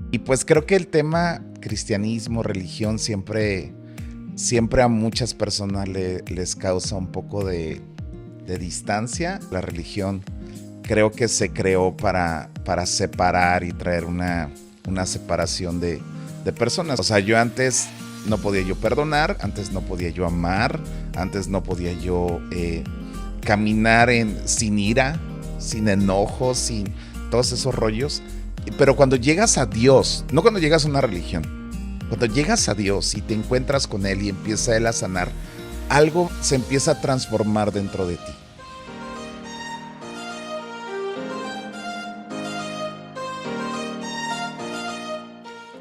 Y pues creo que el tema cristianismo, religión, siempre a muchas personas les causa un poco de distancia. La religión creo que se creó para separar y traer una separación de personas. O sea, yo antes no podía yo perdonar, antes no podía yo amar, antes no podía yo caminar sin ira, sin enojo, sin todos esos rollos. Pero cuando llegas a Dios, no cuando llegas a una religión, cuando llegas a Dios y te encuentras con Él y empieza Él a sanar, algo se empieza a transformar dentro de ti.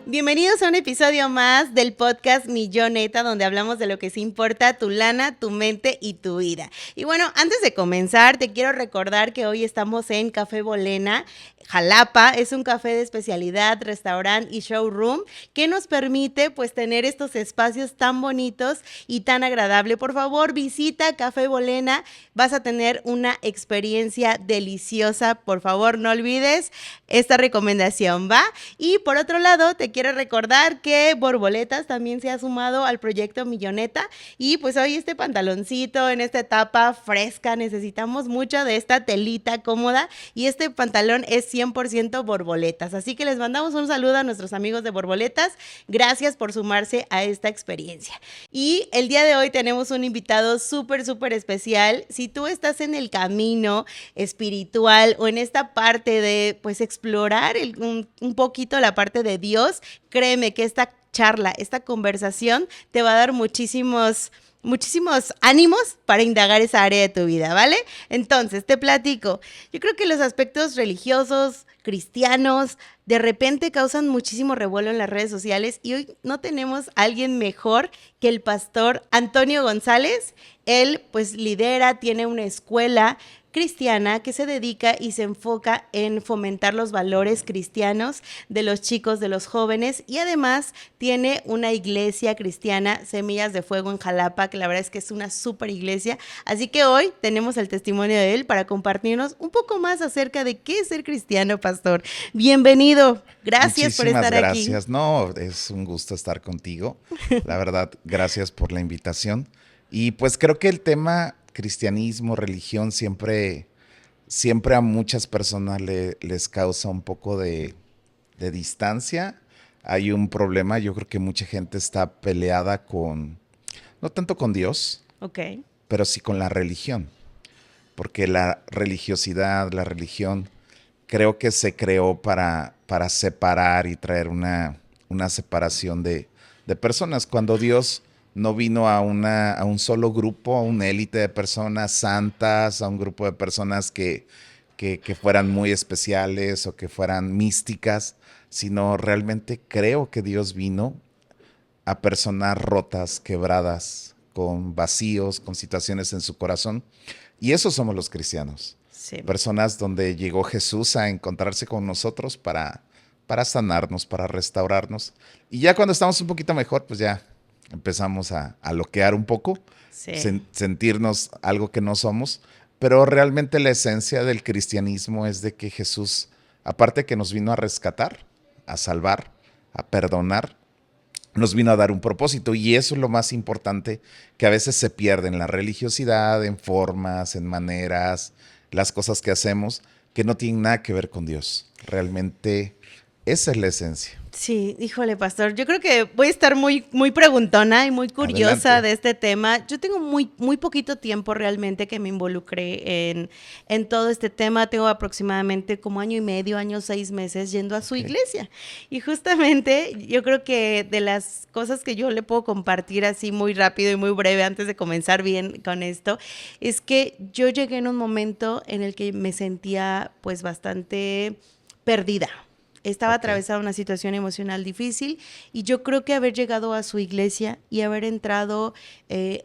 Bienvenidos a un episodio más del podcast Milloneta, donde hablamos de lo que sí importa, tu lana, tu mente y tu vida. Y bueno, antes de comenzar, te quiero recordar que hoy estamos en Café Bolena, Jalapa. Es un café de especialidad, restaurante y showroom que nos permite pues tener estos espacios tan bonitos y tan agradables. Por favor, visita Café Bolena, vas a tener una experiencia deliciosa. Por favor, no olvides esta recomendación, ¿va? Y por otro lado, te quiero recordar que Borboletas también se ha sumado al proyecto Milloneta y pues hoy este pantaloncito en esta etapa fresca, necesitamos mucho de esta telita cómoda y este pantalón es 100% Borboletas, así que les mandamos un saludo a nuestros amigos de Borboletas, gracias por sumarse a esta experiencia. Y el día de hoy tenemos un invitado súper especial. Si tú estás en el camino espiritual o en esta parte de pues explorar un poquito la parte de Dios, créeme que esta charla, esta conversación te va a dar muchísimos ánimos para indagar esa área de tu vida, ¿vale? Entonces, te platico. Yo creo que los aspectos religiosos, cristianos, de repente causan muchísimo revuelo en las redes sociales y hoy no tenemos a alguien mejor que el pastor Antonio González. Él pues lidera, tiene una escuela cristiana que se dedica y se enfoca en fomentar los valores cristianos de los chicos, de los jóvenes, y además tiene una iglesia cristiana, Semillas de Fuego en Jalapa, que la verdad es que es una súper iglesia. Así que hoy tenemos el testimonio de él para compartirnos un poco más acerca de qué es ser cristiano, pastor. Bienvenido, gracias por Muchísimas estar aquí. gracias. No, es un gusto estar contigo. La verdad, gracias por la invitación. Y pues creo que el tema cristianismo, religión, siempre a muchas personas les causa un poco de distancia. Hay un problema, yo creo que mucha gente está peleada no tanto con Dios, Ok. pero sí con la religión. Porque la religiosidad, la religión, creo que se creó para separar y traer una separación de personas. Cuando Dios no vino a un solo grupo, a una élite de personas santas, a un grupo de personas que fueran muy especiales o que fueran místicas, sino realmente creo que Dios vino a personas rotas, quebradas, con vacíos, con situaciones en su corazón. Y esos somos los cristianos. Sí. Personas donde llegó Jesús a encontrarse con nosotros para sanarnos, para restaurarnos. Y ya cuando estamos un poquito mejor, pues ya empezamos a loquear un poco, Sí. sentirnos algo que no somos. Pero realmente la esencia del cristianismo es de que Jesús, aparte que nos vino a rescatar, a salvar, a perdonar, nos vino a dar un propósito, y eso es lo más importante, que a veces se pierde en la religiosidad, en formas, en maneras, las cosas que hacemos, que no tienen nada que ver con Dios. Realmente esa es la esencia. Sí, híjole, pastor, yo creo que voy a estar muy preguntona y muy curiosa Adelante. de este tema. Yo tengo muy poquito tiempo realmente que me involucré en todo este tema. Tengo aproximadamente como año y medio, años, 6 meses yendo a su Ok. iglesia. Y justamente yo creo que de las cosas que yo le puedo compartir así muy rápido y muy breve antes de comenzar bien con esto, es que yo llegué en un momento en el que me sentía pues bastante perdida. Estaba Ok. atravesando una situación emocional difícil y yo creo que haber llegado a su iglesia y haber entrado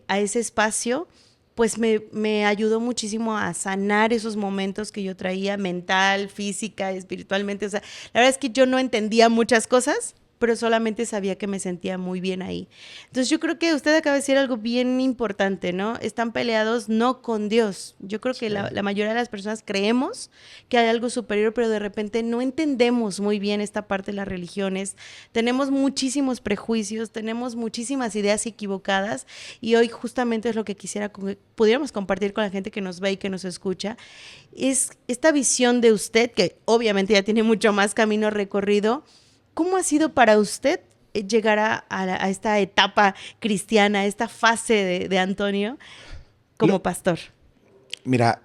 a ese espacio, pues me ayudó muchísimo a sanar esos momentos que yo traía mental, física, espiritualmente. O sea, la verdad es que yo no entendía muchas cosas, pero solamente sabía que me sentía muy bien ahí. Entonces yo creo que usted acaba de decir algo bien importante, ¿no? Están peleados no con Dios. Yo creo que Sí. la mayoría de las personas creemos que hay algo superior, pero de repente no entendemos muy bien esta parte de las religiones. Tenemos muchísimos prejuicios, tenemos muchísimas ideas equivocadas y hoy justamente es lo que quisiera que pudiéramos compartir con la gente que nos ve y que nos escucha. Es esta visión de usted, que obviamente ya tiene mucho más camino recorrido. ¿Cómo ha sido para usted llegar a esta etapa cristiana, a esta fase de Antonio como pastor? Mira,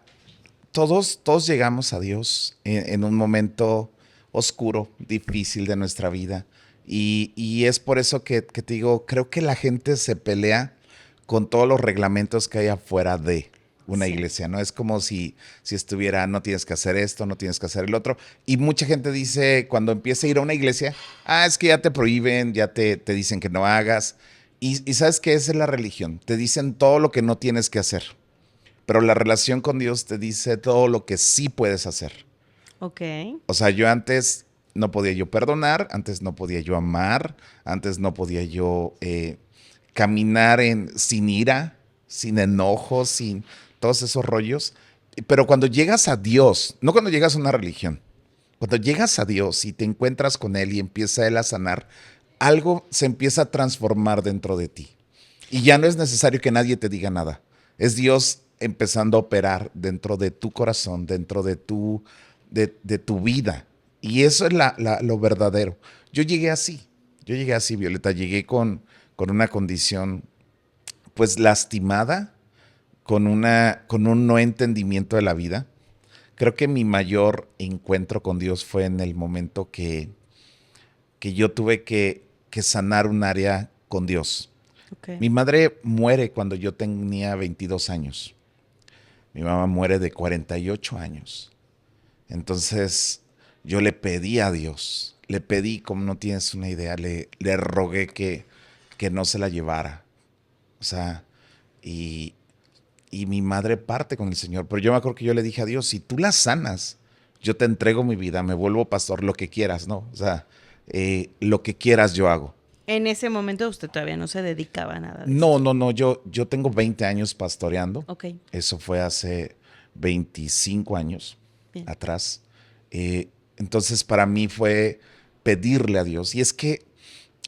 todos llegamos a Dios en un momento oscuro, difícil de nuestra vida. Y es por eso que te digo, creo que la gente se pelea con todos los reglamentos que hay afuera de una iglesia, ¿no? Es como si estuviera, no tienes que hacer esto, no tienes que hacer el otro. Y mucha gente dice, cuando empieza a ir a una iglesia, es que ya te prohíben, ya te dicen que no hagas. Y ¿sabes qué? Esa es la religión. Te dicen todo lo que no tienes que hacer. Pero la relación con Dios te dice todo lo que sí puedes hacer. Ok. O sea, yo antes no podía yo perdonar, antes no podía yo amar, antes no podía yo caminar sin ira, sin enojo, sin todos esos rollos. Pero cuando llegas a Dios, no cuando llegas a una religión, cuando llegas a Dios y te encuentras con Él y empieza Él a sanar, algo se empieza a transformar dentro de ti. Y ya no es necesario que nadie te diga nada. Es Dios empezando a operar dentro de tu corazón, dentro de tu vida. Y eso es lo verdadero. Yo llegué así, Violeta. Llegué con una condición pues lastimada, con un no entendimiento de la vida. Creo que mi mayor encuentro con Dios fue en el momento que yo tuve que sanar un área con Dios. Okay. Mi madre muere cuando yo tenía 22 años. Mi mamá muere de 48 años. Entonces yo le pedí a Dios, le pedí, como no tienes una idea, le rogué que no se la llevara. O sea, y mi madre parte con el Señor. Pero yo me acuerdo que yo le dije a Dios, si tú la sanas, yo te entrego mi vida, me vuelvo pastor, lo que quieras, ¿no? O sea, lo que quieras yo hago. En ese momento usted todavía no se dedicaba a nada de No, esto. no, yo tengo 20 años pastoreando. Ok. Eso fue hace 25 años Bien. atrás. Entonces para mí fue pedirle a Dios. Y es que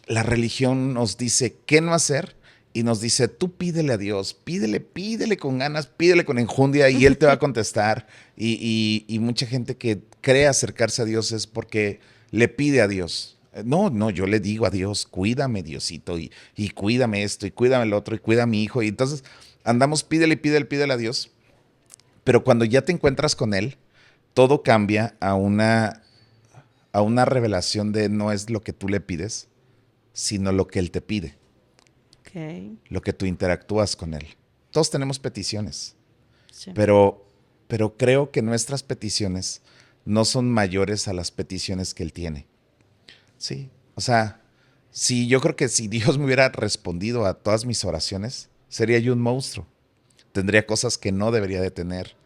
la religión nos dice qué no hacer y nos dice, tú pídele a Dios, pídele con ganas, pídele con enjundia y Él te va a contestar. Y mucha gente que cree acercarse a Dios es porque le pide a Dios. No, yo le digo a Dios, cuídame, Diosito, y cuídame esto, y cuídame el otro, y cuida a mi hijo. Y entonces andamos, pídele a Dios. Pero cuando ya te encuentras con Él, todo cambia a una revelación de no es lo que tú le pides, sino lo que Él te pide. Okay. Lo que tú interactúas con Él. Todos tenemos peticiones, Sí. pero creo que nuestras peticiones no son mayores a las peticiones que Él tiene. Sí, o sea, yo creo que si Dios me hubiera respondido a todas mis oraciones, sería yo un monstruo. Tendría cosas que no debería de tener.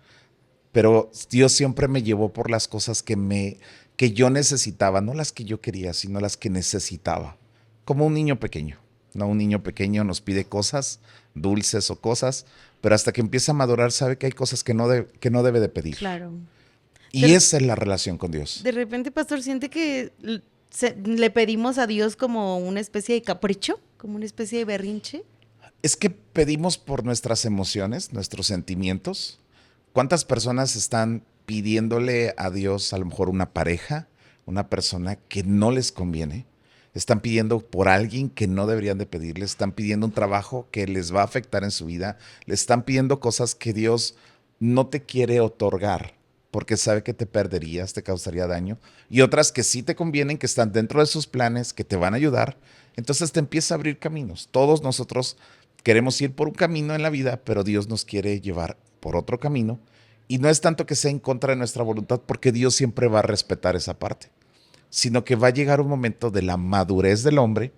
Pero Dios siempre me llevó por las cosas que yo necesitaba, no las que yo quería, sino las que necesitaba. Como un niño pequeño. No, un niño pequeño nos pide cosas dulces o cosas, pero hasta que empieza a madurar sabe que hay cosas que no debe de pedir. Claro. Y esa es la relación con Dios. De repente, pastor, siente que le pedimos a Dios como una especie de capricho, como una especie de berrinche. Es que pedimos por nuestras emociones, nuestros sentimientos. ¿Cuántas personas están pidiéndole a Dios a lo mejor una pareja, una persona que no les conviene? Están pidiendo por alguien que no deberían de pedirles, están pidiendo un trabajo que les va a afectar en su vida, les están pidiendo cosas que Dios no te quiere otorgar porque sabe que te perderías, te causaría daño, y otras que sí te convienen, que están dentro de sus planes, que te van a ayudar. Entonces te empieza a abrir caminos. Todos nosotros queremos ir por un camino en la vida, pero Dios nos quiere llevar por otro camino, y no es tanto que sea en contra de nuestra voluntad, porque Dios siempre va a respetar esa parte, sino que va a llegar un momento de la madurez del hombre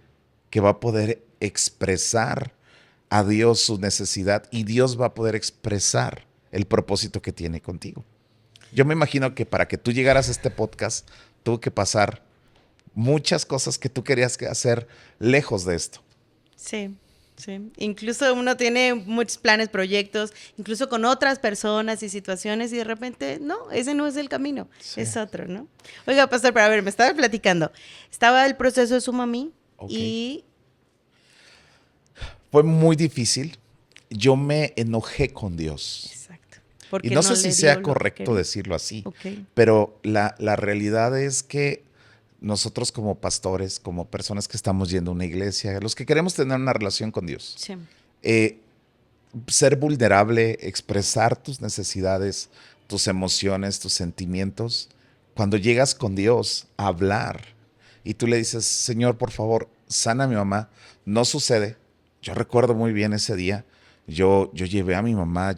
que va a poder expresar a Dios su necesidad, y Dios va a poder expresar el propósito que tiene contigo. Yo me imagino que para que tú llegaras a este podcast tuvo que pasar muchas cosas que tú querías hacer lejos de esto. Sí, sí. Incluso uno tiene muchos planes, proyectos, incluso con otras personas y situaciones y de repente, no, ese no es el camino, Sí. es otro, ¿no? Oiga, pastor, pero a ver, me estaba platicando. Estaba el proceso de su mami Ok. y... Fue muy difícil. Yo me enojé con Dios. Exacto. Y Porque no no sé si le sea dio lo que correcto quería. decirlo así, Ok. pero la realidad es que nosotros como pastores, como personas que estamos yendo a una iglesia, los que queremos tener una relación con Dios, Sí. Ser vulnerable, expresar tus necesidades, tus emociones, tus sentimientos, cuando llegas con Dios a hablar y tú le dices, Señor, por favor, sana a mi mamá, no sucede. Yo recuerdo muy bien ese día. Yo llevé a mi mamá,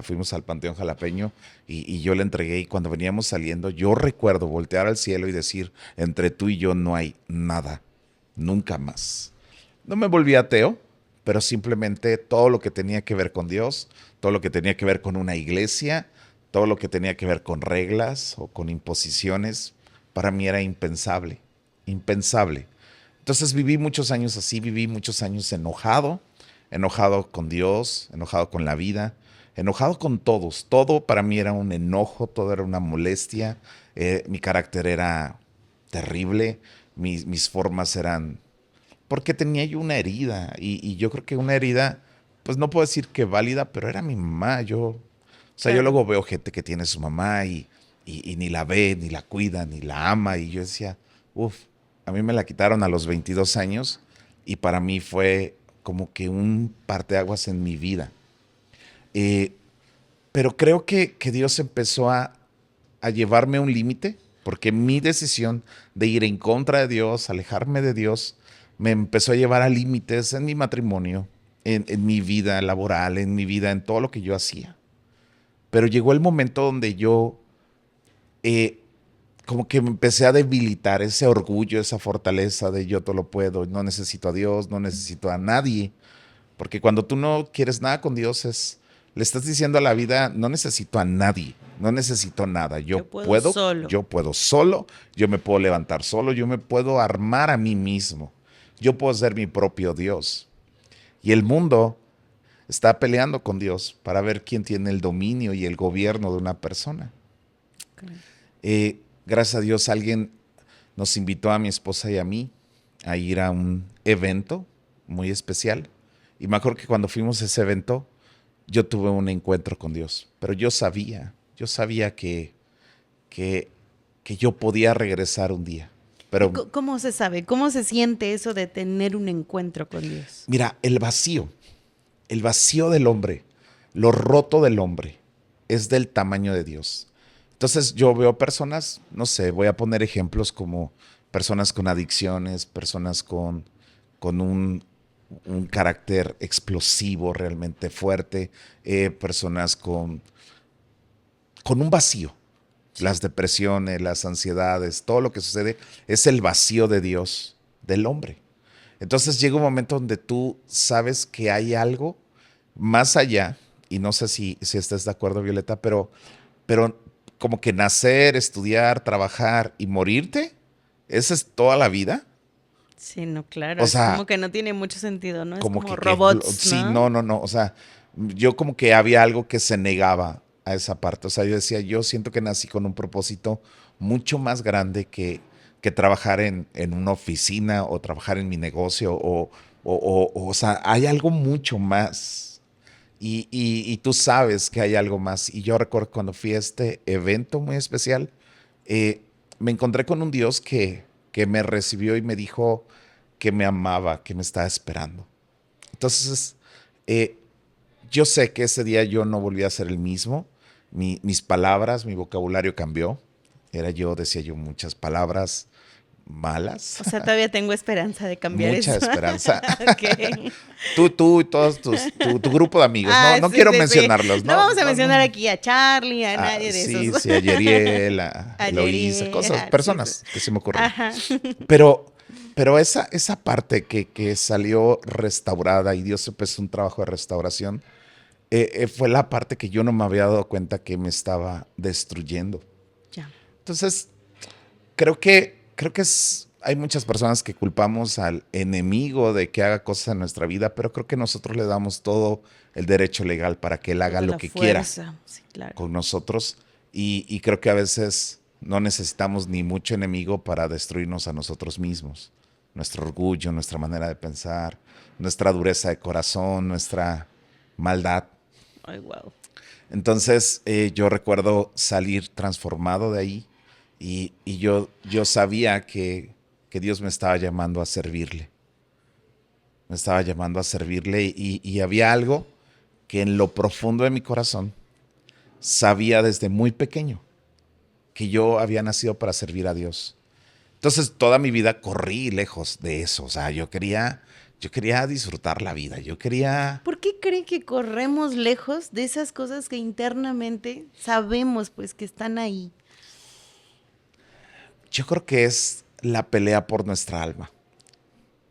fuimos al Panteón Jalapeño y yo le entregué y cuando veníamos saliendo, yo recuerdo voltear al cielo y decir, entre tú y yo no hay nada, nunca más. No me volví ateo, pero simplemente todo lo que tenía que ver con Dios, todo lo que tenía que ver con una iglesia, todo lo que tenía que ver con reglas o con imposiciones, para mí era impensable, impensable. Entonces viví muchos años así, viví muchos años enojado, enojado con Dios, enojado con la vida, enojado con todos. Todo para mí era un enojo, todo era una molestia, mi carácter era terrible, mis formas eran porque tenía yo una herida y yo creo que una herida, pues no puedo decir que válida, pero era mi mamá. O sea, yo Claro. luego veo gente que tiene su mamá y ni la ve, ni la cuida, ni la ama y yo decía, uff, a mí me la quitaron a los 22 años y para mí fue como que un parteaguas en mi vida. Eh, pero creo que Dios empezó a llevarme a un límite, porque mi decisión de ir en contra de Dios, alejarme de Dios, me empezó a llevar a límites en mi matrimonio, en mi vida laboral, en mi vida, en todo lo que yo hacía. Pero llegó el momento donde yo eh, como que me empecé a debilitar ese orgullo, esa fortaleza de yo todo lo puedo, no necesito a Dios, no necesito a nadie. Porque cuando tú no quieres nada con Dios le estás diciendo a la vida, no necesito a nadie, no necesito nada. Yo puedo solo. Yo puedo solo, yo me puedo levantar solo, yo me puedo armar a mí mismo. Yo puedo ser mi propio Dios. Y el mundo está peleando con Dios para ver quién tiene el dominio y el gobierno de una persona. Okay. Gracias a Dios alguien nos invitó a mi esposa y a mí a ir a un evento muy especial. Y me acuerdo que cuando fuimos a ese evento, yo tuve un encuentro con Dios. Pero yo sabía que, que yo podía regresar un día. ¿Y Pero cómo se sabe? ¿Cómo se siente eso de tener un encuentro con Dios? mira, el vacío del hombre, lo roto del hombre, es del tamaño de Dios. Entonces yo veo personas, no sé, voy a poner ejemplos como personas con adicciones, personas con un carácter explosivo realmente fuerte, personas con un vacío. Sí. Las depresiones, las ansiedades, todo lo que sucede es el vacío de Dios del hombre. Entonces llega un momento donde tú sabes que hay algo más allá, y no sé si estás de acuerdo, Violeta, pero como que nacer, estudiar, trabajar y morirte, ¿esa es toda la vida? Sí, no, claro, O es como sea, que no tiene mucho sentido, ¿no? Es como como que robots, sí, ¿no? no, o sea, yo como que había algo que se negaba a esa parte. O sea, yo decía, yo siento que nací con un propósito mucho más grande que trabajar en una oficina o trabajar en mi negocio o sea, hay algo mucho más. Y tú sabes que hay algo más. Y yo recuerdo cuando fui a este evento muy especial, eh, me encontré con un Dios que me recibió y me dijo que me amaba, que me estaba esperando. Entonces, eh, yo sé que ese día yo no volví a ser el mismo. Mis palabras, mi vocabulario cambió. Decía yo muchas palabras malas. O sea, todavía tengo esperanza de cambiar Mucha eso. esperanza. Ok. Tú y todos tu grupo de amigos. No, Ah, no sí, quiero sí, sí. mencionarlos. No No, vamos a no, mencionar no. aquí a Charlie, a nadie de esos. Sí, sí, a Yeriel, a A Eloísa, Yeri, cosas, sí, sí. personas que se me ocurren. Ajá. Pero, pero esa parte que salió restaurada y Dios empezó un trabajo de restauración, fue la parte que yo no me había dado cuenta que me estaba destruyendo. Ya. Entonces, creo que creo que hay muchas personas que culpamos al enemigo de que haga cosas en nuestra vida, pero creo que nosotros le damos todo el derecho legal para que él haga Toda lo la que quiera fuerza. Sí, claro. con nosotros. Y creo que a veces no necesitamos ni mucho enemigo para destruirnos a nosotros mismos. Nuestro orgullo, nuestra manera de pensar, nuestra dureza de corazón, nuestra maldad. Ay, wow. Entonces yo recuerdo salir transformado de ahí y yo sabía que Dios me estaba llamando a servirle. Me estaba llamando a servirle y había algo que en lo profundo de mi corazón sabía desde muy pequeño que yo había nacido para servir a Dios. Entonces toda mi vida corrí lejos de eso. O sea, yo quería disfrutar la vida. Yo quería... ¿Por qué creen que corremos lejos de esas cosas que internamente sabemos pues que están ahí? Yo creo que es la pelea por nuestra alma.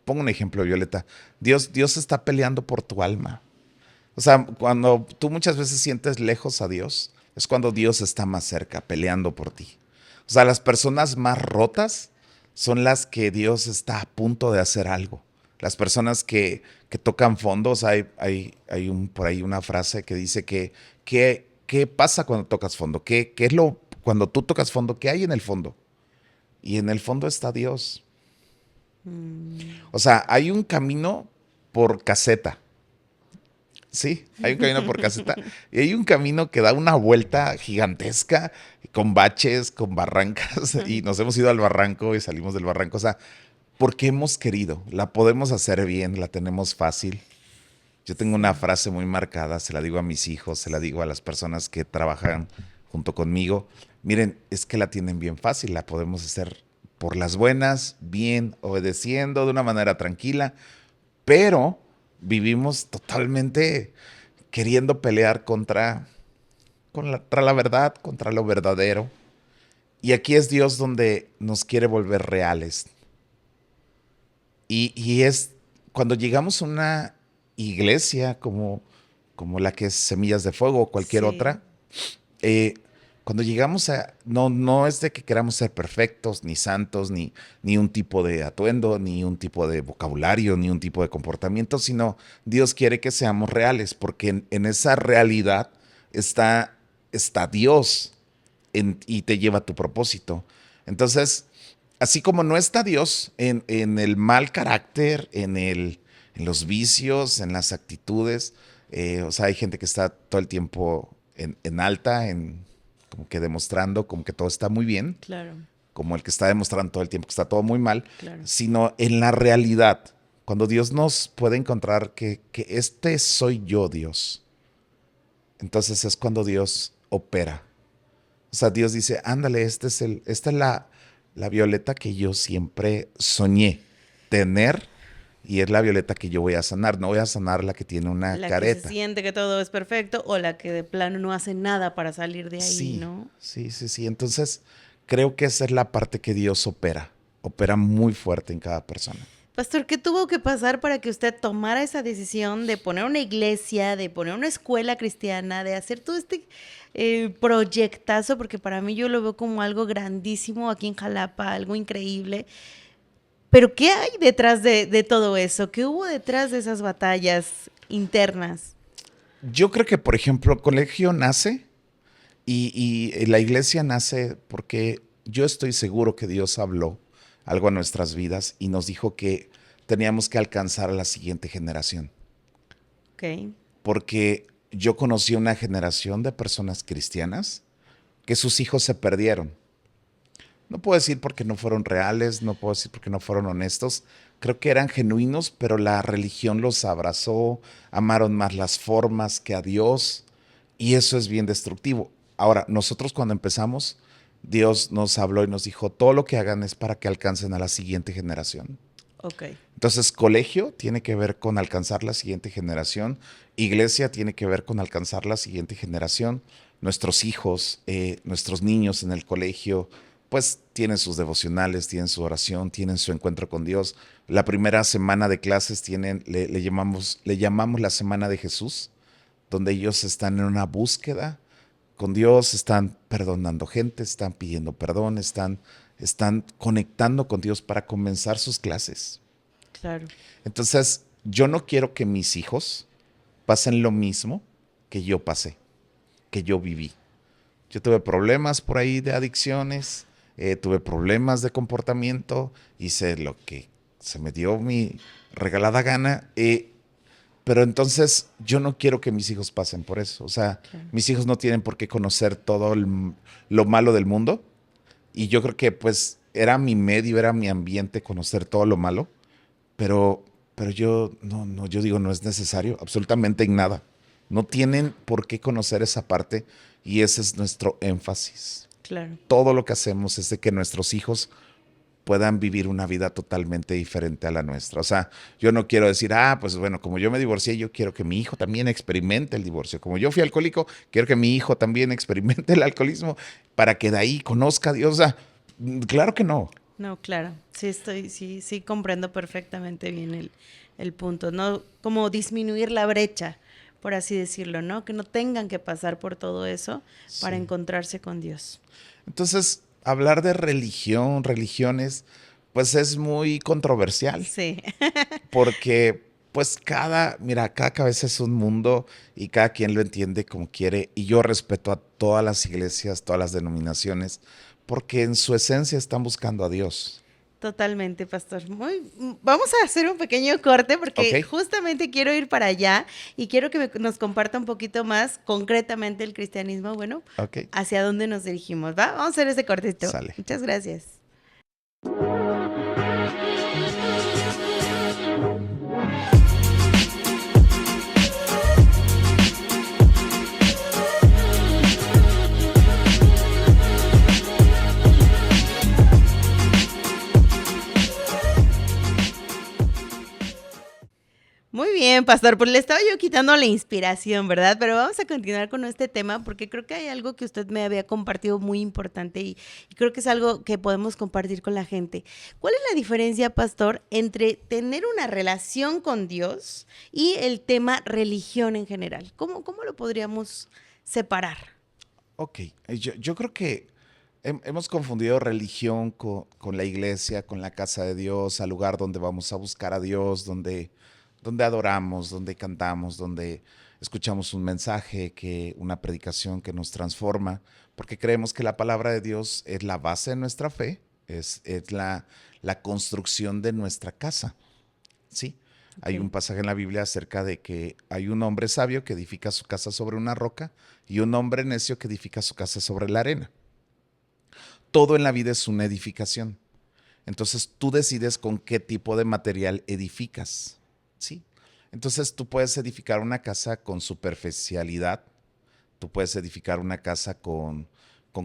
Pongo un ejemplo, Violeta. Dios está peleando por tu alma. O sea, cuando tú muchas veces sientes lejos a Dios, es cuando Dios está más cerca, peleando por ti. O sea, las personas más rotas son las que Dios está a punto de hacer algo. Las personas que tocan fondos, hay por ahí una frase que dice ¿qué pasa cuando tocas fondo? ¿Qué es cuando tú tocas fondo? ¿Qué hay en el fondo? Y en el fondo está Dios. O sea, hay un camino por caseta. Sí, hay un camino por caseta y hay un camino que da una vuelta gigantesca con baches, con barrancas y nos hemos ido al barranco y salimos del barranco. O sea, porque hemos querido, la podemos hacer bien, la tenemos fácil. Yo tengo una frase muy marcada, se la digo a mis hijos, se la digo a las personas que trabajan junto conmigo. Miren, es que la tienen bien fácil, la podemos hacer por las buenas, bien, obedeciendo de una manera tranquila, pero vivimos totalmente queriendo pelear contra la verdad, contra lo verdadero. Y aquí es Dios donde nos quiere volver reales. Y es cuando llegamos a una iglesia como la que es Semillas de Fuego o cualquier Sí. otra, cuando llegamos no es de que queramos ser perfectos, ni santos, ni un tipo de atuendo, ni un tipo de vocabulario, ni un tipo de comportamiento, sino Dios quiere que seamos reales, porque en esa realidad está Dios y te lleva a tu propósito. Entonces, así como no está Dios en el mal carácter, en los vicios, en las actitudes, o sea, hay gente que está todo el tiempo en alta, como que demostrando como que todo está muy bien, Claro, como el que está demostrando todo el tiempo que está todo muy mal, claro. sino en la realidad, cuando Dios nos puede encontrar que este soy yo, Dios, entonces es cuando Dios opera. O sea, Dios dice, ándale, esta es la Violeta que yo siempre soñé tener y es la Violeta que yo voy a sanar. No voy a sanar la que tiene una La que se careta. siente que todo es perfecto o la que de plano no hace nada para salir de ahí, Sí, ¿no? sí. Entonces, creo que esa es la parte que Dios opera. Opera muy fuerte en cada persona. Pastor, ¿qué tuvo que pasar para que usted tomara esa decisión de poner una iglesia, de poner una escuela cristiana, de hacer todo este proyectazo? Porque para mí yo lo veo como algo grandísimo aquí en Jalapa, algo increíble. Pero ¿qué hay detrás de todo eso? ¿Qué hubo detrás de esas batallas internas? Yo creo que, por ejemplo, Colegio nace y la iglesia nace porque yo estoy seguro que Dios habló algo a nuestras vidas y nos dijo que teníamos que alcanzar a la siguiente generación. Ok. Porque yo conocí una generación de personas cristianas que sus hijos se perdieron. No puedo decir porque no fueron reales, no puedo decir porque no fueron honestos. Creo que eran genuinos, pero la religión los abrazó, amaron más las formas que a Dios y eso es bien destructivo. Ahora, nosotros cuando empezamos, Dios nos habló y nos dijo, todo lo que hagan es para que alcancen a la siguiente generación. Ok. Entonces, colegio tiene que ver con alcanzar la siguiente generación, iglesia tiene que ver con alcanzar la siguiente generación, nuestros hijos, nuestros niños en el colegio, pues tienen sus devocionales, tienen su oración, tienen su encuentro con Dios. La primera semana de clases le llamamos la semana de Jesús, donde ellos están en una búsqueda con Dios, están perdonando gente, están pidiendo perdón, están están conectando con Dios para comenzar sus clases. Claro. Entonces, yo no quiero que mis hijos pasen lo mismo que yo pasé, que yo viví. Yo tuve problemas por ahí de adicciones, tuve problemas de comportamiento, hice lo que se me dio mi regalada gana, pero entonces yo no quiero que mis hijos pasen por eso. O sea, Claro. mis hijos no tienen por qué conocer todo lo malo del mundo. Y yo creo que pues era mi medio, era mi ambiente conocer todo lo malo. Pero yo no, yo digo, no es necesario, absolutamente en nada. No tienen por qué conocer esa parte y ese es nuestro énfasis. Claro. Todo lo que hacemos es de que nuestros hijos puedan vivir una vida totalmente diferente a la nuestra. O sea, yo no quiero decir, pues bueno, como yo me divorcié, yo quiero que mi hijo también experimente el divorcio. Como yo fui alcohólico, quiero que mi hijo también experimente el alcoholismo para que de ahí conozca a Dios. O sea, claro que no. No, claro. Sí comprendo perfectamente bien el punto, ¿no? Como disminuir la brecha, por así decirlo, ¿no? Que no tengan que pasar por todo eso para Sí. encontrarse con Dios. Entonces, hablar de religión, religiones, pues es muy controversial, Sí, porque pues cada cabeza es un mundo y cada quien lo entiende como quiere. Y yo respeto a todas las iglesias, todas las denominaciones, porque en su esencia están buscando a Dios. totalmente, pastor. Vamos a hacer un pequeño corte porque ¿Ok? justamente quiero ir para allá y quiero que nos comparta un poquito más concretamente el cristianismo, bueno, Ok. hacia dónde nos dirigimos, ¿va? Vamos a hacer ese cortito. Sale. Muchas gracias. Muy bien, pastor, pues le estaba yo quitando la inspiración, ¿verdad? Pero vamos a continuar con este tema porque creo que hay algo que usted me había compartido muy importante y creo que es algo que podemos compartir con la gente. ¿Cuál es la diferencia, pastor, entre tener una relación con Dios y el tema religión en general? ¿Cómo lo podríamos separar? Ok. Yo creo que hemos confundido religión con la iglesia, con la casa de Dios, al lugar donde vamos a buscar a Dios, donde adoramos, donde cantamos, donde escuchamos un mensaje, una predicación que nos transforma, porque creemos que la palabra de Dios es la base de nuestra fe, es la construcción de nuestra casa. Sí. Hay un Ok. pasaje en la Biblia acerca de que hay un hombre sabio que edifica su casa sobre una roca y un hombre necio que edifica su casa sobre la arena. Todo en la vida es una edificación. Entonces tú decides con qué tipo de material edificas. ¿Sí? Entonces tú puedes edificar una casa con superficialidad, tú puedes edificar una casa con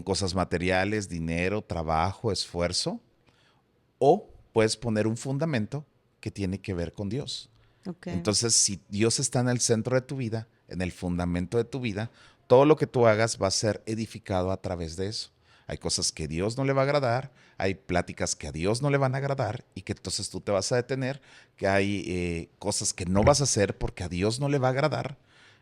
cosas materiales, dinero, trabajo, esfuerzo, o puedes poner un fundamento que tiene que ver con Dios. Ok. Entonces, si Dios está en el centro de tu vida, en el fundamento de tu vida, todo lo que tú hagas va a ser edificado a través de eso. Hay cosas que a Dios no le va a agradar, hay pláticas que a Dios no le van a agradar y que entonces tú te vas a detener, que hay cosas que no vas a hacer porque a Dios no le va a agradar.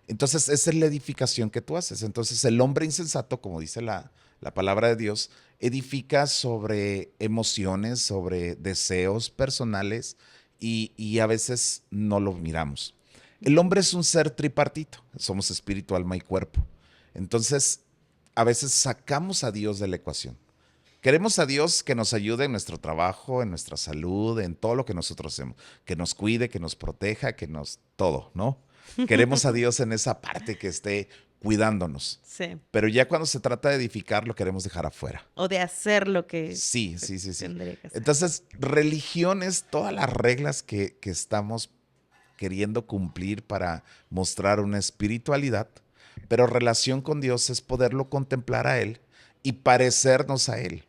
Entonces, esa es la edificación que tú haces. Entonces, el hombre insensato, como dice la palabra de Dios, edifica sobre emociones, sobre deseos personales y a veces no lo miramos. El hombre es un ser tripartito, somos espíritu, alma y cuerpo. Entonces, a veces sacamos a Dios de la ecuación. Queremos a Dios que nos ayude en nuestro trabajo, en nuestra salud, en todo lo que nosotros hacemos, que nos cuide, que nos proteja, todo, ¿no? Queremos a Dios en esa parte que esté cuidándonos. Sí. Pero ya cuando se trata de edificar, lo queremos dejar afuera. O de hacer lo que Sí, se sí, sí, sí. tendría que hacer. Entonces, religión es todas las reglas que estamos queriendo cumplir para mostrar una espiritualidad, pero relación con Dios es poderlo contemplar a Él y parecernos a Él.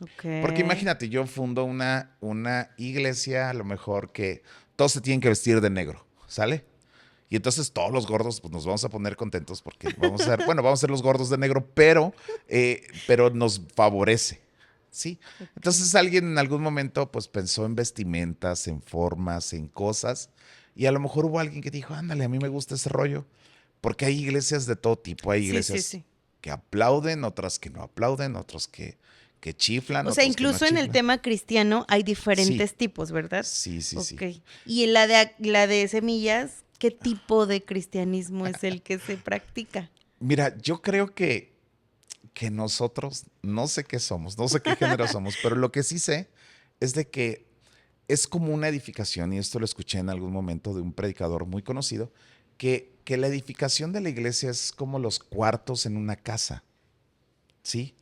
Ok. Porque imagínate, yo fundo una iglesia, a lo mejor que todos se tienen que vestir de negro, ¿sale? Y entonces todos los gordos pues, nos vamos a poner contentos porque vamos a ser los gordos de negro, pero nos favorece, ¿sí? Entonces alguien en algún momento pues pensó en vestimentas, en formas, en cosas, y a lo mejor hubo alguien que dijo, ándale, a mí me gusta ese rollo, porque hay iglesias de todo tipo, hay Sí, sí, iglesias sí. que aplauden, otras que no aplauden, otros que que chiflan, O sea, otros que no incluso en el chiflan. tema cristiano hay Sí, diferentes tipos, ¿verdad? sí. Ok. Y en la de semillas, ¿qué tipo de cristianismo es el que se practica? Mira, yo creo que nosotros, no sé qué somos, no sé qué género somos, pero lo que sí sé es de que es como una edificación, y esto lo escuché en algún momento de un predicador muy conocido, que la edificación de la iglesia es como los cuartos en una casa, ¿sí?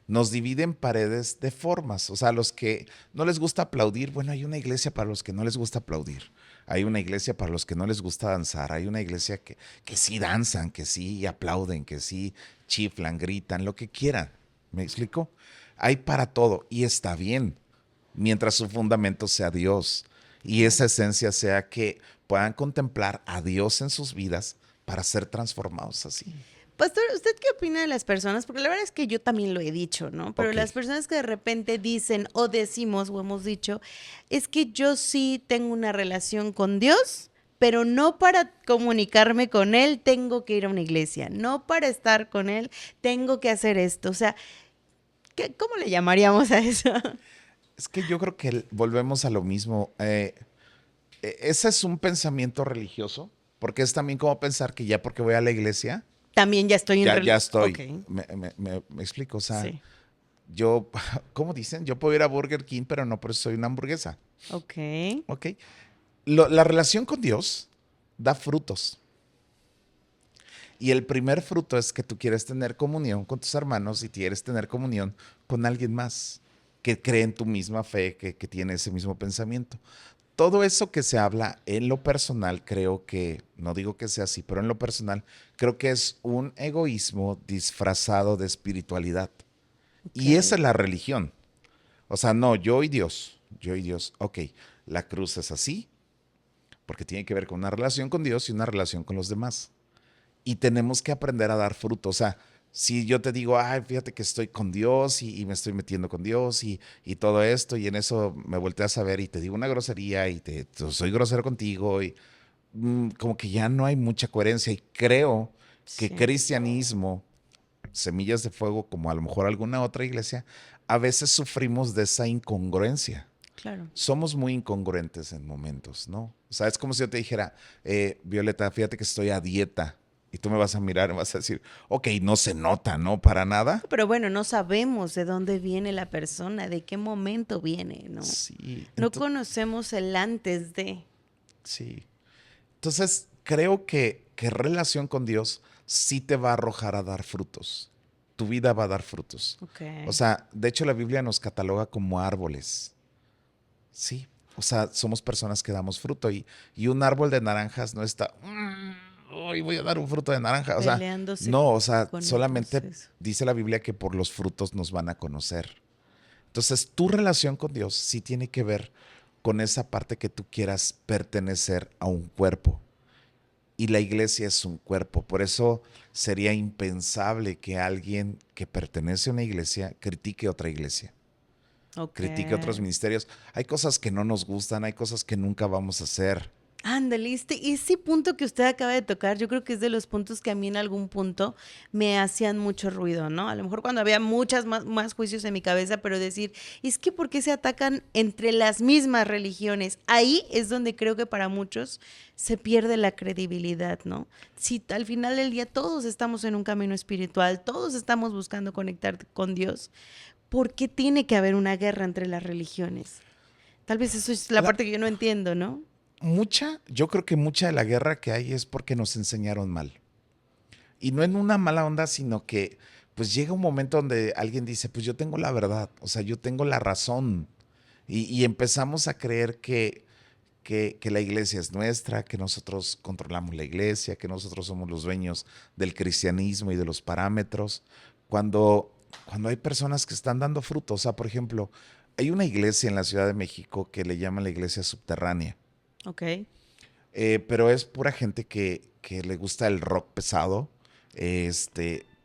Nos dividen paredes de formas, o sea, a los que no les gusta aplaudir, bueno, hay una iglesia para los que no les gusta aplaudir, hay una iglesia para los que no les gusta danzar, hay una iglesia que sí danzan, que sí aplauden, que sí chiflan, gritan, lo que quieran, ¿me explico? Hay para todo y está bien, mientras su fundamento sea Dios y Claro. esa esencia sea que puedan contemplar a Dios en sus vidas para ser transformados así. Pastor, ¿usted qué opina de las personas? Porque la verdad es que yo también lo he dicho, ¿no? Pero Ok, las personas que de repente dicen o decimos o hemos dicho, es que yo sí tengo una relación con Dios, pero no para comunicarme con Él tengo que ir a una iglesia, no para estar con Él tengo que hacer esto. O sea, ¿cómo le llamaríamos a eso? es que yo creo que volvemos a lo mismo. Ese es un pensamiento religioso, porque es también como pensar que ya porque voy a la iglesia, También ya estoy en ya Ok, estoy. Me explico, o sea, sí, yo, ¿cómo dicen? Yo puedo ir a Burger King, pero no por eso soy una hamburguesa, ok, ¿ok? La relación con Dios da frutos. Y el primer fruto es que tú quieres tener comunión con tus hermanos y quieres tener comunión con alguien más que cree en tu misma fe, que tiene ese mismo pensamiento. Todo eso que se habla en lo personal, creo que, no digo que sea así, pero en lo personal, creo que es un egoísmo disfrazado de espiritualidad. Y esa ok. es la religión. O sea, no, yo y Dios, ok, la cruz es así, porque tiene que ver con una relación con Dios y una relación con los demás. Y tenemos que aprender a dar fruto. O sea, si yo te digo, ay, fíjate que estoy con Dios y me estoy metiendo con Dios y todo esto, y en eso me volteas a ver y te digo una grosería y soy grosero contigo, y como que ya no hay mucha coherencia. Y creo que Sí, cristianismo, Semillas de Fuego, como a lo mejor alguna otra iglesia, a veces sufrimos de esa incongruencia. claro. Somos muy incongruentes en momentos, ¿no? O sea, es como si yo te dijera, Violeta, fíjate que estoy a dieta. Y tú me vas a mirar y vas a decir, ok, no se nota, ¿no? Para nada. Pero bueno, no sabemos de dónde viene la persona, de qué momento viene, ¿no? Sí, No conocemos el antes de. sí. Entonces, creo que relación con Dios sí te va a arrojar a dar frutos. Tu vida va a dar frutos. Ok. O sea, de hecho la Biblia nos cataloga como árboles. Sí. O sea, somos personas que damos fruto y un árbol de naranjas no está, hoy voy a dar un fruto de naranja. O sea, Peleándose no, o sea, con el solamente proceso. dice la Biblia que por los frutos nos van a conocer. Entonces, tu relación con Dios sí tiene que ver con esa parte que tú quieras pertenecer a un cuerpo. Y la iglesia es un cuerpo. Por eso sería impensable que alguien que pertenece a una iglesia critique otra iglesia, Ok. critique otros ministerios. Hay cosas que no nos gustan, hay cosas que nunca vamos a hacer. Ándale, ese punto que usted acaba de tocar, yo creo que es de los puntos que a mí en algún punto me hacían mucho ruido, ¿no? A lo mejor cuando había muchas más juicios en mi cabeza, pero decir, es que ¿por qué se atacan entre las mismas religiones? Ahí es donde creo que para muchos se pierde la credibilidad, ¿no? Si al final del día todos estamos en un camino espiritual, todos estamos buscando conectar con Dios, ¿por qué tiene que haber una guerra entre las religiones? Tal vez eso es la La, parte que yo no entiendo, ¿no? yo creo que mucha de la guerra que hay es porque nos enseñaron mal. Y no en una mala onda, sino que pues llega un momento donde alguien dice, pues yo tengo la verdad, o sea, yo tengo la razón. Y empezamos a creer que la iglesia es nuestra, que nosotros controlamos la iglesia, que nosotros somos los dueños del cristianismo y de los parámetros, cuando hay personas que están dando fruto. O sea, por ejemplo, hay una iglesia en la Ciudad de México que le llaman la iglesia subterránea, Ok. pero es pura gente que le gusta el rock pesado,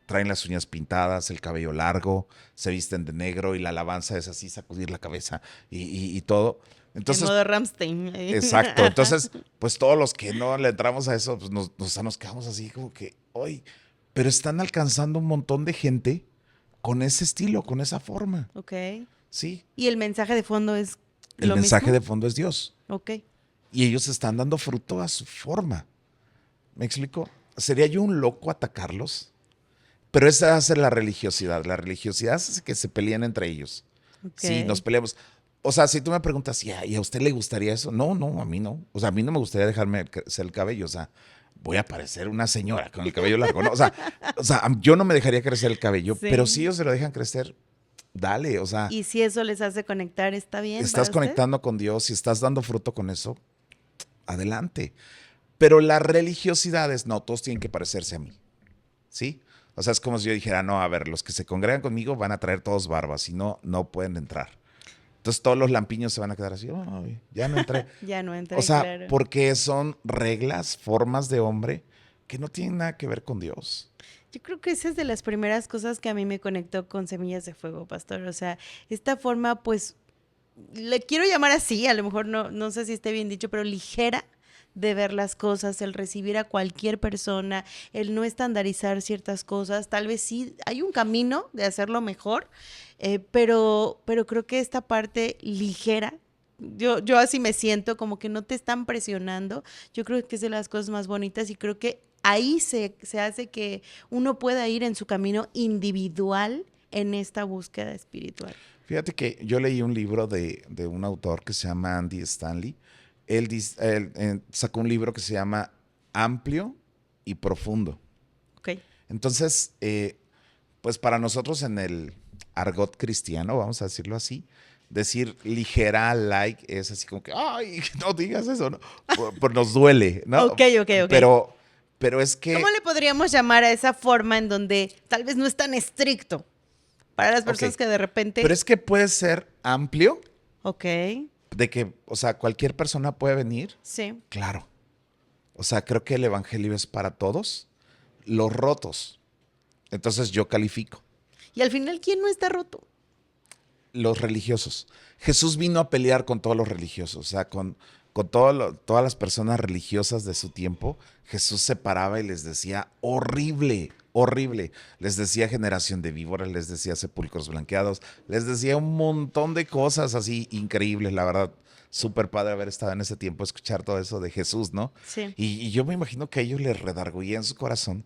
traen las uñas pintadas, el cabello largo, se visten de negro y la alabanza es así, sacudir la cabeza y todo. En Entonces, modo Ramstein. exacto. Entonces, pues todos los que no le entramos a eso, pues nos quedamos así como que, hoy, pero están alcanzando un montón de gente con ese estilo, con esa forma. Ok. Sí. ¿Y el mensaje de fondo es El lo mensaje mismo? de fondo es Dios. Ok. Y ellos están dando fruto a su forma. ¿Me explico? ¿Sería yo un loco atacarlos? Pero esa hace la religiosidad. La religiosidad hace que se peleen entre ellos. Ok. Sí, nos peleamos. O sea, si tú me preguntas, ¿y a usted le gustaría eso? No, no, a mí no. O sea, a mí no me gustaría dejarme crecer el cabello. O sea, voy a parecer una señora con el cabello largo. ¿No? O sea, yo no me dejaría crecer el cabello, Sí. pero si ellos se lo dejan crecer, dale. O sea, Y si eso les hace conectar, ¿está bien para estás usted? conectando con Dios, si estás dando fruto con eso, adelante. Pero la religiosidad es, no, todos tienen que parecerse a mí. ¿Sí? O sea, es como si yo dijera, no, a ver, los que se congregan conmigo van a traer todos barbas, si no, no pueden entrar. Entonces todos los lampiños se van a quedar así, "Ay, ya no entré". Ya no entré, O sea, claro. porque son reglas, formas de hombre que no tienen nada que ver con Dios. Yo creo que esa es de las primeras cosas que a mí me conectó con Semillas de Fuego, pastor. O sea, esta forma, pues, le quiero llamar así, a lo mejor no sé si esté bien dicho, pero ligera de ver las cosas, el recibir a cualquier persona, el no estandarizar ciertas cosas. Tal vez sí hay un camino de hacerlo mejor, pero creo que esta parte ligera, yo así me siento, como que no te están presionando. Yo creo que es de las cosas más bonitas y creo que ahí se hace que uno pueda ir en su camino individual en esta búsqueda espiritual. Fíjate que yo leí un libro de un autor que se llama Andy Stanley. Él sacó un libro que se llama Amplio y Profundo. Ok. Entonces, pues para nosotros en el argot cristiano, vamos a decirlo así, decir ligera, like, es así como que, ay, no digas eso, ¿no? Pues nos duele, ¿no? Ok. Pero es que, ¿Cómo le podríamos llamar a esa forma en donde tal vez no es tan estricto para las personas ok, que de repente... pero es que puede ser amplio, Ok, de que, o sea, cualquier persona puede venir, sí. claro. O sea, creo que el evangelio es para todos, los rotos. Entonces yo califico. Y al final, ¿quién no está roto? Los religiosos. Jesús vino a pelear con todos los religiosos, o sea, con todas las personas religiosas de su tiempo. Jesús se paraba y les decía, horrible, horrible. Les decía generación de víboras, les decía sepulcros blanqueados, les decía un montón de cosas así increíbles, la verdad. Súper padre haber estado en ese tiempo, escuchar todo eso de Jesús, ¿no? Sí. Y yo me imagino que a ellos les redarguía en su corazón.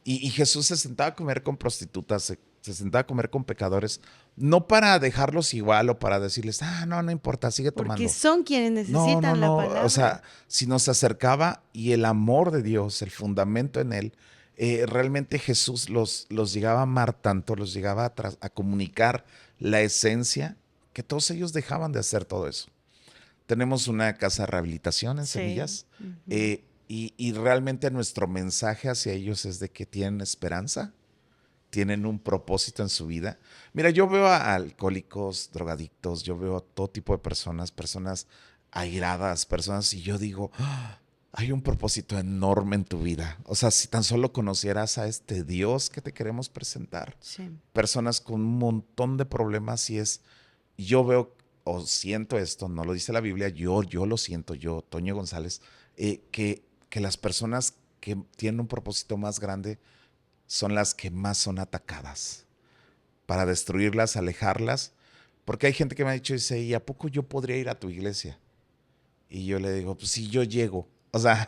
Y Jesús se sentaba a comer con prostitutas, se sentaba a comer con pecadores, no para dejarlos igual o para decirles, no importa, sigue Porque tomando. son quienes No, necesitan la palabra. o sea, si nos acercaba y el amor de Dios, el fundamento en él, realmente Jesús los llegaba a amar tanto, los llegaba a comunicar la esencia, que todos ellos dejaban de hacer todo eso. Tenemos una casa de rehabilitación en Sí. Semillas, Ujú. y realmente nuestro mensaje hacia ellos es de que tienen esperanza, tienen un propósito en su vida. Mira, yo veo a alcohólicos, drogadictos, yo veo a todo tipo de personas airadas, personas, y yo digo, hay un propósito enorme en tu vida. O sea, si tan solo conocieras a este Dios que te queremos presentar. Sí. Personas con un montón de problemas yo veo o siento esto, no lo dice la Biblia, yo lo siento, yo, Toño González, que las personas que tienen un propósito más grande son las que más son atacadas para destruirlas, alejarlas, porque hay gente que me ha dicho, dice, ¿y a poco yo podría ir a tu iglesia? Y yo le digo, pues sí, yo llego. O sea,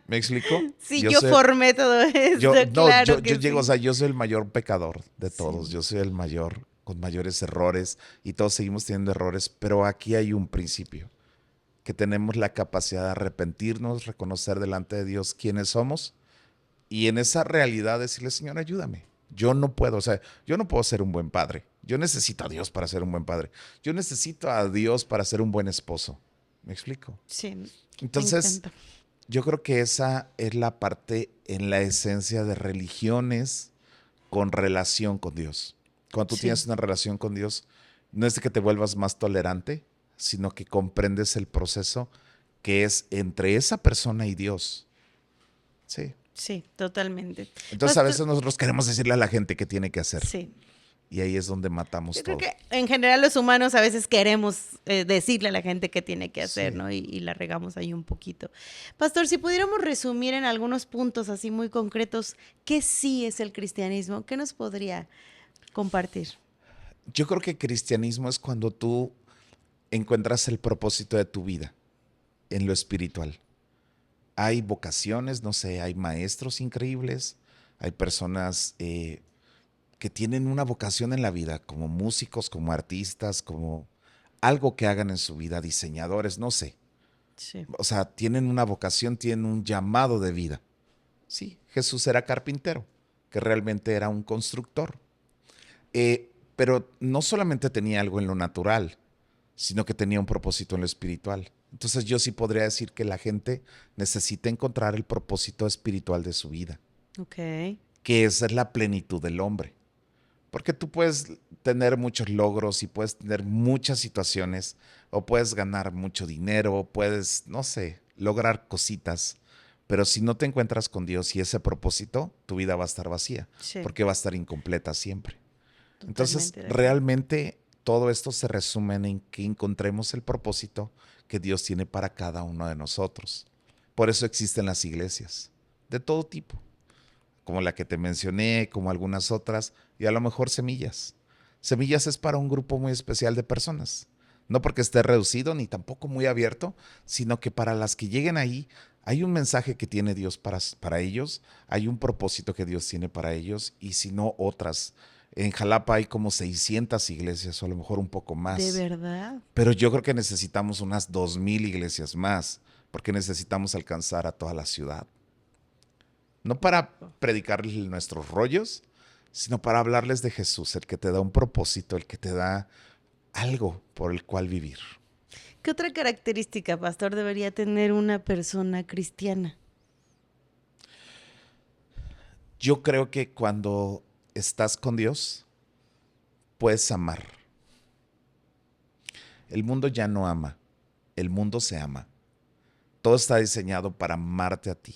¿me explico? Sí, yo formé todo esto, claro que yo llego, o sí. sea, yo soy el mayor pecador de Sí. todos, yo soy el mayor, con mayores errores, y todos seguimos teniendo errores, pero aquí hay un principio, que tenemos la capacidad de arrepentirnos, reconocer delante de Dios quiénes somos, y en esa realidad decirle, Señor, ayúdame. Yo no puedo, o sea, yo no puedo ser un buen padre. Yo necesito a Dios para ser un buen padre. Yo necesito a Dios para ser un buen esposo. ¿Me explico? Sí, me Entonces, encanta. yo creo que esa es la parte en la esencia de religiones con relación con Dios. Cuando tú Sí. tienes una relación con Dios, no es de que te vuelvas más tolerante, sino que comprendes el proceso que es entre esa persona y Dios. Sí. Sí, totalmente. Entonces a Pastor- veces nosotros queremos decirle a la gente qué tiene que hacer. Sí. Y ahí es donde matamos Yo todo. creo que en general los humanos a veces queremos decirle a la gente qué tiene que hacer, Sí. ¿no? Y la regamos ahí un poquito. Pastor, si pudiéramos resumir en algunos puntos así muy concretos, ¿qué sí es el cristianismo? ¿Qué nos podría compartir? Yo creo que cristianismo es cuando tú encuentras el propósito de tu vida en lo espiritual. Hay vocaciones, no sé, hay maestros increíbles, hay personas que tienen una vocación en la vida, como músicos, como artistas, como algo que hagan en su vida, diseñadores, no sé. Sí. O sea, tienen una vocación, tienen un llamado de vida. Sí, Jesús era carpintero, que realmente era un constructor. Pero no solamente tenía algo en lo natural, sino que tenía un propósito en lo espiritual. Entonces yo sí podría decir que la gente necesita encontrar el propósito espiritual de su vida, Ok. que esa es la plenitud del hombre. Porque tú puedes tener muchos logros y puedes tener muchas situaciones, o puedes ganar mucho dinero, o puedes, no sé, lograr cositas. Pero si no te encuentras con Dios y ese propósito, tu vida va a estar vacía, Sí, porque va a estar incompleta siempre. Entonces, totalmente de acuerdo. realmente todo esto se resume en que encontremos el propósito que Dios tiene para cada uno de nosotros. Por eso existen las iglesias, de todo tipo, como la que te mencioné, como algunas otras, y a lo mejor semillas. Semillas es para un grupo muy especial de personas. No porque esté reducido ni tampoco muy abierto, sino que para las que lleguen ahí hay un mensaje que tiene Dios para ellos, hay un propósito que Dios tiene para ellos, y si no otras. En Jalapa hay como 600 iglesias, o a lo mejor un poco ¿De más. verdad? Pero yo creo que necesitamos unas 2000 iglesias más, porque necesitamos alcanzar a toda la ciudad. No para predicarles nuestros rollos, sino para hablarles de Jesús, el que te da un propósito, el que te da algo por el cual vivir. ¿Qué otra característica, pastor, debería tener una persona cristiana? Yo creo que cuando estás con Dios, puedes amar. El mundo ya no ama, el mundo se ama. Todo está diseñado para amarte a ti,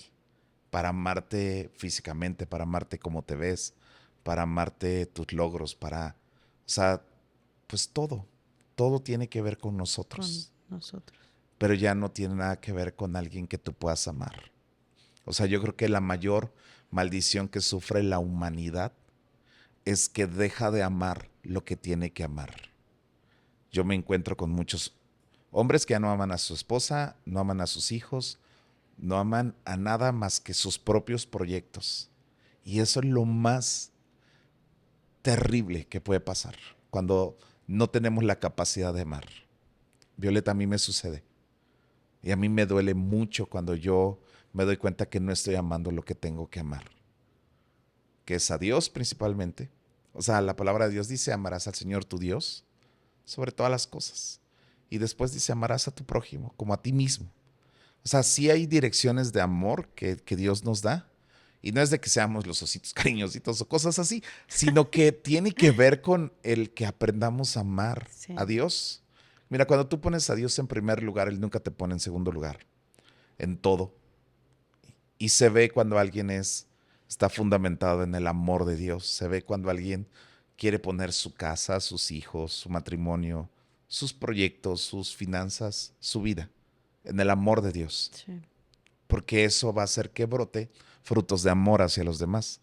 para amarte físicamente, para amarte como te ves, para amarte tus logros, o sea, pues todo tiene que ver con Con nosotros, nosotros. pero ya no tiene nada que ver con alguien que tú puedas amar. O sea, yo creo que la mayor maldición que sufre la humanidad es que deja de amar lo que tiene que amar. Yo me encuentro con muchos hombres que ya no aman a su esposa, no aman a sus hijos, no aman a nada más que sus propios proyectos. Y eso es lo más terrible que puede pasar cuando no tenemos la capacidad de amar. Violeta, a mí me sucede. Y a mí me duele mucho cuando yo me doy cuenta que no estoy amando lo que tengo que amar, que es a Dios principalmente. O sea, la palabra de Dios dice, amarás al Señor tu Dios sobre todas las cosas. Y después dice, amarás a tu prójimo como a ti mismo. O sea, sí hay direcciones de amor que Dios nos da. Y no es de que seamos los ositos cariñositos o cosas así, sino que tiene que ver con el que aprendamos a amar Sí. a Dios. Mira, cuando tú pones a Dios en primer lugar, Él nunca te pone en segundo lugar, en todo. Y se ve cuando alguien está fundamentado en el amor de Dios. Se ve cuando alguien quiere poner su casa, sus hijos, su matrimonio, sus proyectos, sus finanzas, su vida, en el amor de Dios. Sí. Porque eso va a hacer que brote frutos de amor hacia los demás.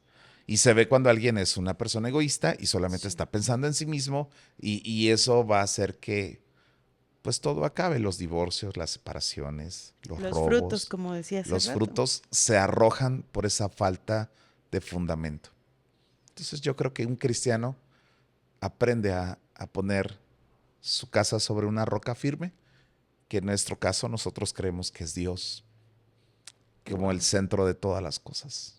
Y se ve cuando alguien es una persona egoísta y solamente Sí. está pensando en sí mismo, y eso va a hacer que pues todo acabe, los divorcios, las separaciones, los Los frutos, robos. como decía hace Los rato. frutos se arrojan por esa falta de fundamento. Entonces yo creo que un cristiano aprende a poner su casa sobre una roca firme, que en nuestro caso nosotros creemos que es Dios, como el centro de todas las cosas.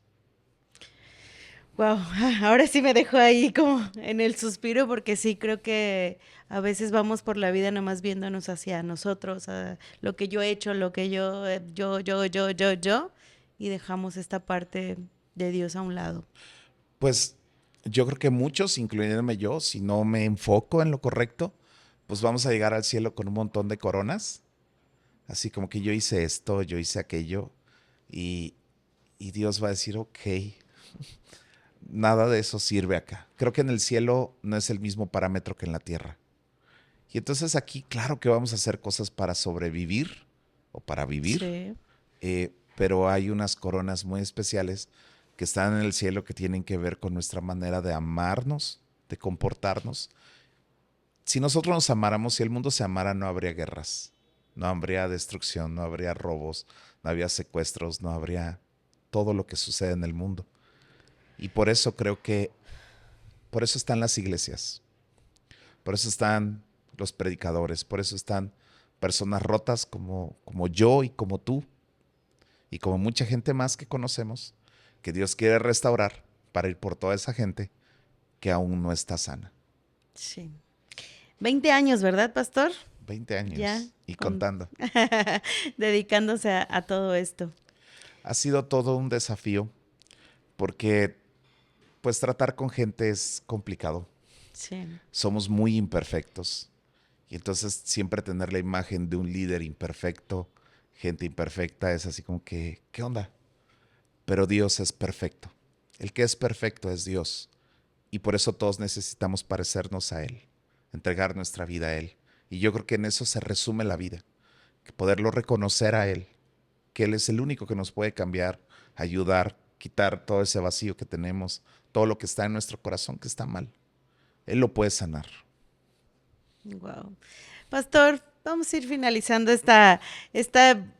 Wow, ahora sí me dejó ahí como en el suspiro porque sí creo que a veces vamos por la vida nomás viéndonos hacia nosotros, a lo que yo he hecho, lo que yo, y dejamos esta parte de Dios a un lado. Pues yo creo que muchos, incluyéndome yo, si no me enfoco en lo correcto, pues vamos a llegar al cielo con un montón de coronas, así como que yo hice esto, yo hice aquello, y, y Dios va a decir, ok, nada de eso sirve acá. Creo que en el cielo no es el mismo parámetro que en la tierra. Y entonces aquí, claro que vamos a hacer cosas para sobrevivir o para vivir, Sí, pero hay unas coronas muy especiales que están en el cielo que tienen que ver con nuestra manera de amarnos de comportarnos. Si nosotros nos amáramos, si el mundo se amara, no habría guerras, no habría destrucción, no habría robos, no habría secuestros, no habría todo lo que sucede en el mundo. Y por eso creo que, por eso están las iglesias, por eso están los predicadores, por eso están personas rotas como yo y como tú y como mucha gente más que conocemos, que Dios quiere restaurar para ir por toda esa gente que aún no está sana. Sí. 20 años, ¿verdad, pastor? 20 años Ya. y contando. Dedicándose a todo esto. Ha sido todo un desafío porque pues tratar con gente es complicado. Sí. Somos muy imperfectos y entonces siempre tener la imagen de un líder imperfecto, gente imperfecta, es así como que, ¿qué onda? Pero Dios es perfecto. El que es perfecto es Dios y por eso todos necesitamos parecernos a Él, entregar nuestra vida a Él. Y yo creo que en eso se resume la vida, que poderlo reconocer a Él, que Él es el único que nos puede cambiar, ayudar, quitar todo ese vacío que tenemos, todo lo que está en nuestro corazón que está mal. Él lo puede sanar. Wow. Pastor, vamos a ir finalizando esta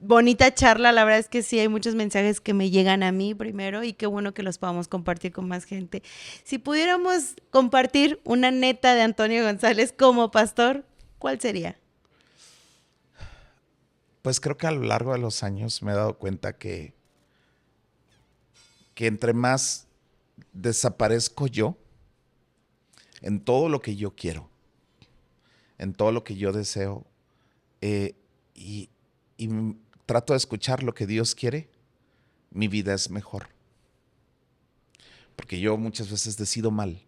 bonita charla. La verdad es que sí, hay muchos mensajes que me llegan a mí primero y qué bueno que los podamos compartir con más gente. Si pudiéramos compartir una neta de Antonio González como pastor, ¿cuál sería? Pues creo que a lo largo de los años me he dado cuenta que entre más desaparezco yo en todo lo que yo quiero, en todo lo que yo deseo, y trato de escuchar lo que Dios quiere, mi vida es mejor. Porque yo muchas veces decido mal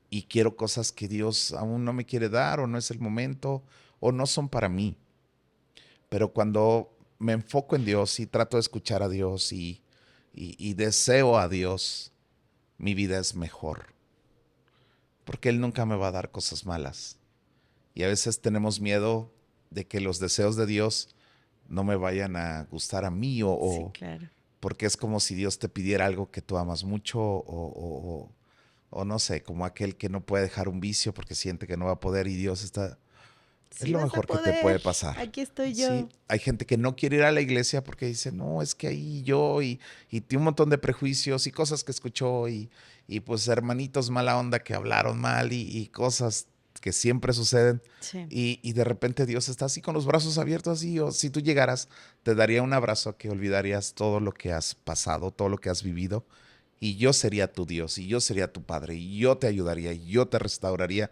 y quiero cosas que Dios aún no me quiere dar o no es el momento o no son para mí. Pero cuando me enfoco en Dios y trato de escuchar a Dios y deseo a Dios, mi vida es mejor. Porque Él nunca me va a dar cosas malas. Y a veces tenemos miedo de que los deseos de Dios no me vayan a gustar a mí Sí, claro. porque es como si Dios te pidiera algo que tú amas mucho o no sé, como aquel que no puede dejar un vicio porque siente que no va a poder y Dios está... Es Sí lo vas a mejor que te puede poder. pasar. Aquí estoy yo. Sí, hay gente que no quiere ir a la iglesia porque dice, no, es que ahí yo y tiene un montón de prejuicios y cosas que escuchó y pues hermanitos mala onda que hablaron mal y cosas que siempre suceden. Sí. Y de repente Dios está así con los brazos abiertos así, o si tú llegaras, te daría un abrazo que olvidarías todo lo que has pasado, todo lo que has vivido y yo sería tu Dios y yo sería tu Padre y yo te ayudaría y yo te restauraría.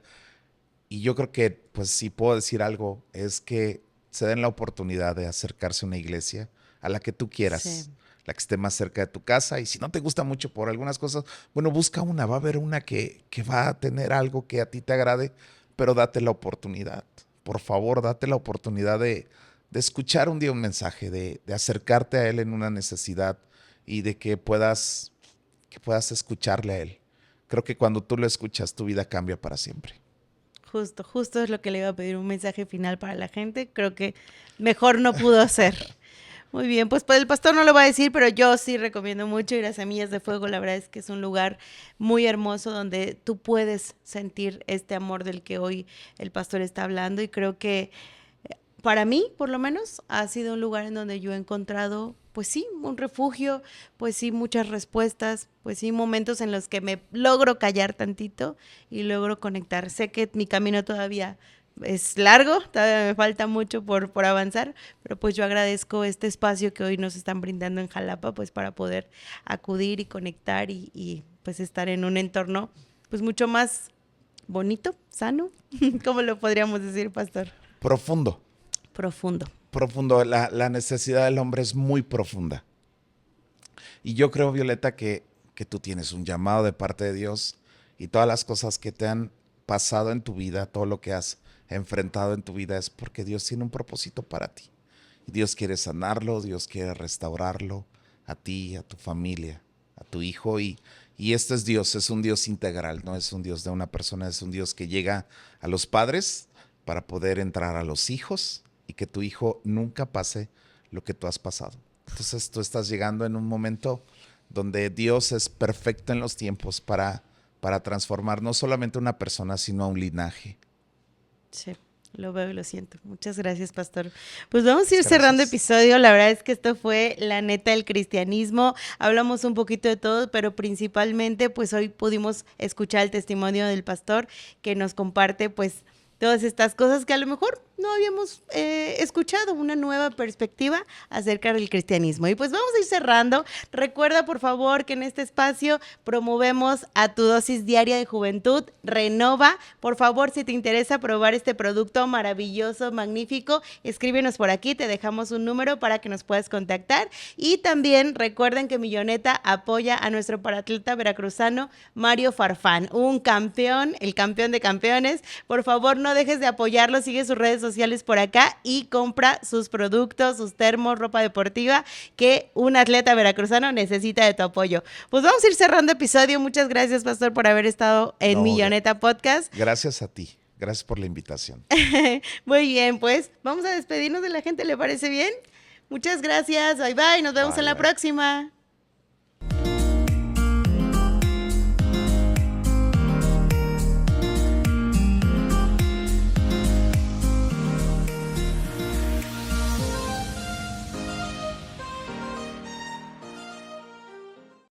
Y yo creo que, pues si puedo decir algo, es que se den la oportunidad de acercarse a una iglesia a la que tú Sí. quieras, la que esté más cerca de tu casa. Y si no te gusta mucho por algunas cosas, bueno, busca una, va a haber una que va a tener algo que a ti te agrade, pero date la oportunidad. Por favor, date la oportunidad de escuchar un día un mensaje, de acercarte a Él en una necesidad y de que puedas escucharle a Él. Creo que cuando tú lo escuchas, tu vida cambia para siempre. Justo es lo que le iba a pedir, un mensaje final para la gente. Creo que mejor no pudo ser. Muy bien, pues el pastor no lo va a decir, pero yo sí recomiendo mucho ir a Semillas de Fuego. La verdad es que es un lugar muy hermoso donde tú puedes sentir este amor del que hoy el pastor está hablando y creo que para mí, por lo menos, ha sido un lugar en donde yo he encontrado, pues sí, un refugio, pues sí, muchas respuestas, pues sí, momentos en los que me logro callar tantito y logro conectar. Sé que mi camino todavía es largo, todavía me falta mucho por avanzar, pero pues yo agradezco este espacio que hoy nos están brindando en Jalapa, pues para poder acudir y conectar y pues estar en un entorno pues mucho más bonito, sano, ¿cómo lo podríamos decir, pastor? Profundo. Profundo. Profundo. La necesidad del hombre es muy profunda. Y yo creo, Violeta, que tú tienes un llamado de parte de Dios y todas las cosas que te han pasado en tu vida, todo lo que has enfrentado en tu vida es porque Dios tiene un propósito para ti. Y Dios quiere sanarlo, Dios quiere restaurarlo a ti, a tu familia, a tu hijo. Y este es Dios, es un Dios integral, no es un Dios de una persona, es un Dios que llega a los padres para poder entrar a los hijos y que tu hijo nunca pase lo que tú has pasado. Entonces tú estás llegando en un momento donde Dios es perfecto en los tiempos para para transformar no solamente a una persona, sino a un linaje. Sí, lo veo y lo siento. Muchas gracias, pastor. Pues vamos a ir Gracias. cerrando episodio. La verdad es que esto fue la neta del cristianismo. Hablamos un poquito de todo, pero principalmente pues hoy pudimos escuchar el testimonio del pastor que nos comparte pues todas estas cosas que a lo mejor no habíamos escuchado, una nueva perspectiva acerca del cristianismo. Y pues vamos a ir cerrando. Recuerda, por favor, que en este espacio promovemos a tu dosis diaria de juventud, Renova. Por favor, si te interesa probar este producto maravilloso, magnífico, escríbenos por aquí, te dejamos un número para que nos puedas contactar. Y también recuerden que Milloneta apoya a nuestro paratleta veracruzano, Mario Farfán, un campeón, el campeón de campeones. Por favor, no dejes de apoyarlo, sigue sus redes sociales por acá y compra sus productos, sus termos, ropa deportiva que un atleta veracruzano necesita de tu apoyo. Pues vamos a ir cerrando episodio. Muchas gracias, pastor, por haber estado en Milloneta Podcast. Gracias a ti. Gracias por la invitación. Muy bien, pues vamos a despedirnos de la gente, ¿le parece bien? Muchas gracias. Bye bye. Nos vemos en la próxima.